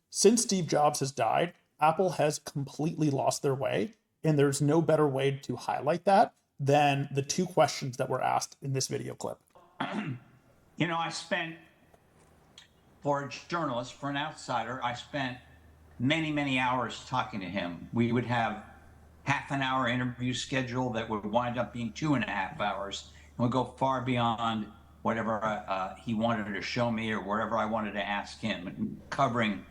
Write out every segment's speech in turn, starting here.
Since Steve Jobs has died, Apple has completely lost their way, and there's no better way to highlight that than the two questions that were asked in this video clip. You know, for a journalist, for an outsider, I spent many, many hours talking to him. We would have half an hour interview schedule that would wind up being 2.5 hours, and would go far beyond whatever he wanted to show me or whatever I wanted to ask him, covering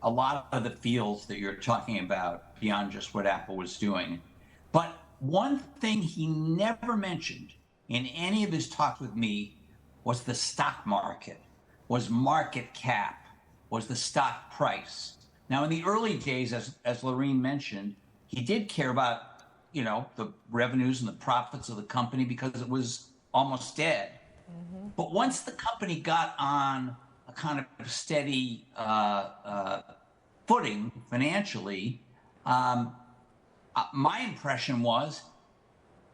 a lot of the fields that you're talking about beyond just what Apple was doing. But one thing he never mentioned in any of his talks with me was the stock market, was market cap, was the stock price. Now, in the early days, as Lorene mentioned, he did care about, you know, the revenues and the profits of the company because it was almost dead. Mm-hmm. But once the company got on a kind of steady footing financially, my impression was,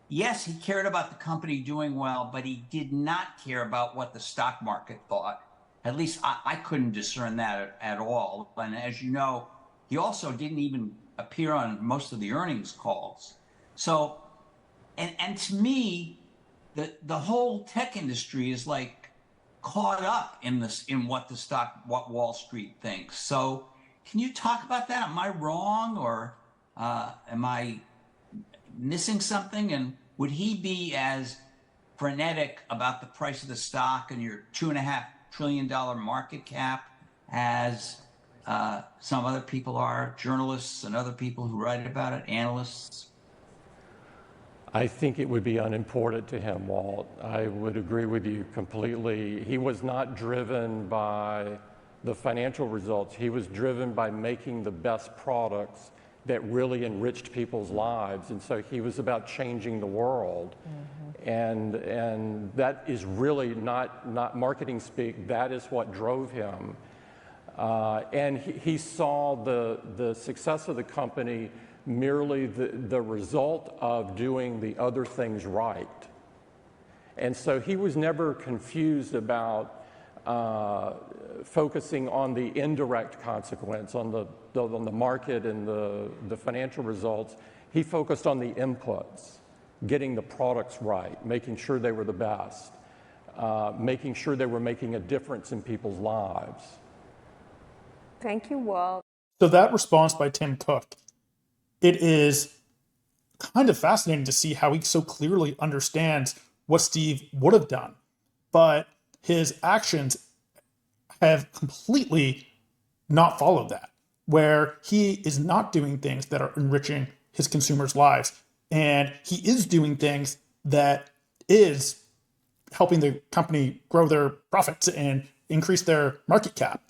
yes, he cared about the company doing well, but he did not care about what the stock market thought. At least I couldn't discern that at all. And as you know, he also didn't even appear on most of the earnings calls. So, and to me, the whole tech industry is like caught up in what Wall Street thinks. So, can you talk about that? Am I wrong, or am I missing something? And would he be as frenetic about the price of the stock and your $2.5 trillion market cap as some other people are, journalists and other people who write about it, analysts? I think it would be unimportant to him, Walt. I would agree with you completely. He was not driven by the financial results. He was driven by making the best products that really enriched people's lives. And so he was about changing the world. Mm-hmm. And that is really not marketing speak. That is what drove him. And he saw the success of the company merely the result of doing the other things right. And so he was never confused about focusing on the indirect consequence, on the market and the financial results. He focused on the inputs, getting the products right, making sure they were the best, making sure they were making a difference in people's lives. Thank you, Walt. So that response by Tim Cook, it is kind of fascinating to see how he so clearly understands what Steve would have done. But his actions have completely not followed that, where he is not doing things that are enriching his consumers' lives. And he is doing things that is helping the company grow their profits and increase their market cap.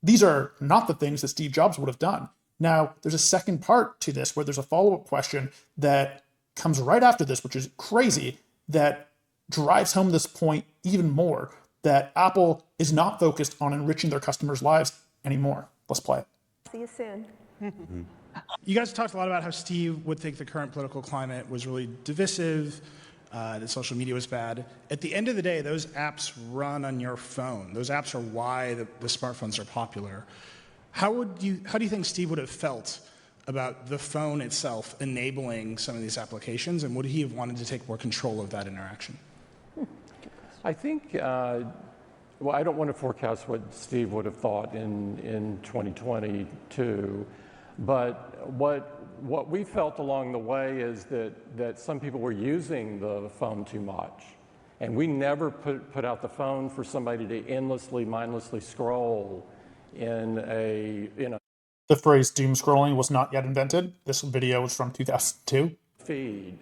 These are not the things that Steve Jobs would have done. Now, there's a second part to this where there's a follow-up question that comes right after this, which is crazy, that drives home this point even more, that Apple is not focused on enriching their customers' lives anymore. Let's play it. See you soon. You guys talked a lot about how Steve would think the current political climate was really divisive, that social media was bad. At the end of the day, those apps run on your phone. Those apps are why the smartphones are popular. How do you think Steve would have felt about the phone itself enabling some of these applications, and would he have wanted to take more control of that interaction? I think, well, I don't want to forecast what Steve would have thought in 2022, but what we felt along the way is that some people were using the phone too much. And we never put out the phone for somebody to endlessly, mindlessly scroll in a The phrase doom scrolling was not yet invented. This video was from 2002. Feed.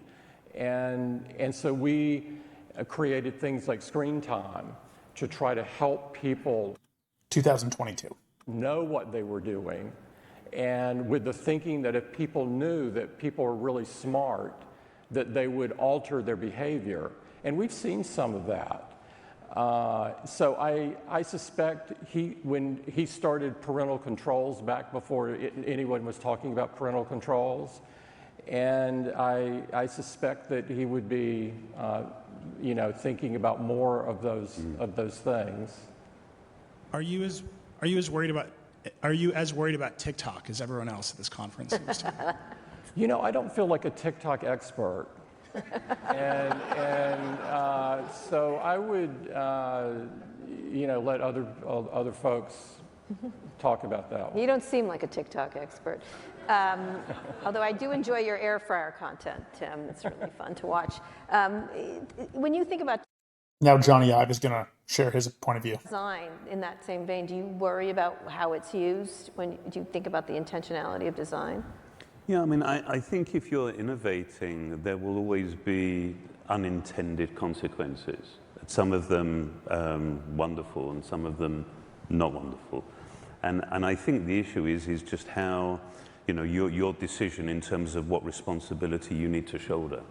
And so we created things like screen time to try to help people 2022. know what they were doing, and with the thinking that if people knew that people are really smart, that they would alter their behavior. And we've seen some of that. So I suspect when he started parental controls back before anyone was talking about parental controls, and I suspect that he would be, thinking about more of those things. Are you as worried about Are you as worried about TikTok as everyone else at this conference seems to be? You know, I don't feel like a TikTok expert. So I would, let other folks talk about that one. You don't seem like a TikTok expert. Although I do enjoy your air fryer content, Tim. It's really fun to watch. When you think about Now Jony Ive is going to share his point of view. design in that same vein, do you worry about how it's used when you think about the intentionality of design? Yeah, I mean, I think if you're innovating, there will always be unintended consequences. Some of them wonderful and some of them not wonderful. And I think the issue is just how, your decision in terms of what responsibility you need to shoulder.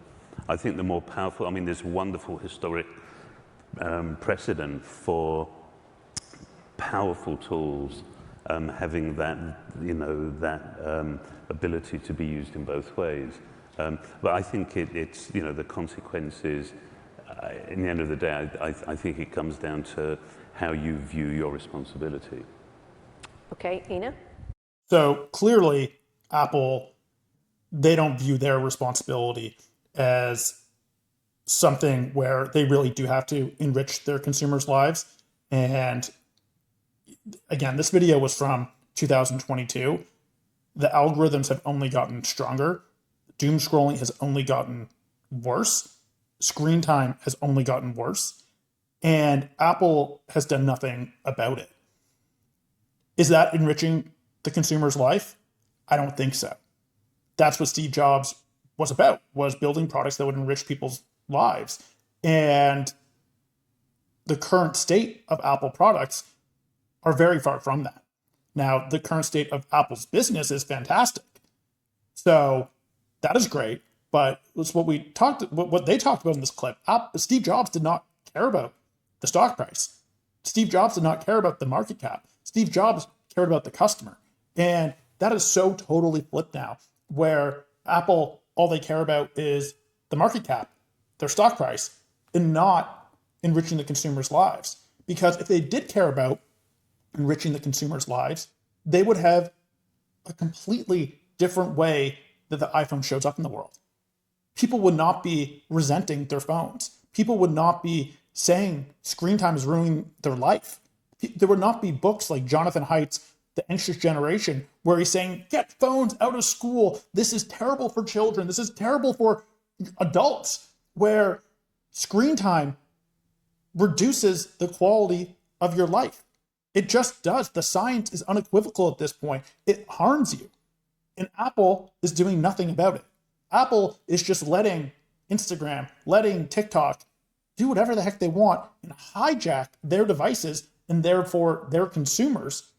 I think the more powerful, I mean, there's wonderful historic precedent for powerful tools having that, ability to be used in both ways. But I think it's, the consequences, in the end of the day, I think it comes down to how you view your responsibility. Okay, Ina? So clearly, Apple, they don't view their responsibility as something where they really do have to enrich their consumers' lives. And again, this video was from 2022. The algorithms have only gotten stronger. Doom scrolling has only gotten worse. Screen time has only gotten worse. And Apple has done nothing about it. Is that enriching the consumer's life? I don't think so. That's what Steve Jobs was about, was building products that would enrich people's lives. And the current state of Apple products are very far from that. Now, the current state of Apple's business is fantastic. So that is great, but it's what they talked about in this clip. Steve Jobs did not care about the stock price. Steve Jobs did not care about the market cap. Steve Jobs cared about the customer. And that is so totally flipped now, where Apple, all they care about is the market cap, their stock price, and not enriching the consumer's lives. Because if they did care about enriching the consumer's lives, they would have a completely different way that the iPhone shows up in the world. People would not be resenting their phones. People would not be saying screen time is ruining their life. There would not be books like Jonathan Haidt's The Anxious Generation, where he's saying, get phones out of school. This is terrible for children. This is terrible for adults, where screen time reduces the quality of your life. It just does. The science is unequivocal at this point. It harms you. And Apple is doing nothing about it. Apple is just letting Instagram, letting TikTok do whatever the heck they want and hijack their devices and therefore their consumers.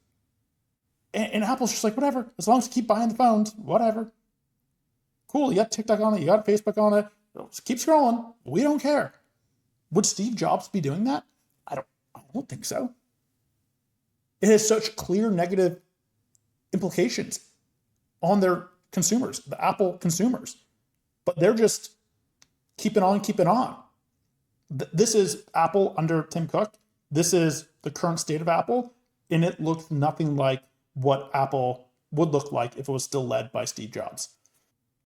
And Apple's just like, whatever, as long as you keep buying the phones, whatever. Cool, you got TikTok on it, you got Facebook on it, just keep scrolling. We don't care. Would Steve Jobs be doing that? I don't think so. It has such clear negative implications on their consumers, the Apple consumers. But they're just keeping on. This is Apple under Tim Cook. This is the current state of Apple, and it looks nothing like what Apple would look like if it was still led by Steve Jobs.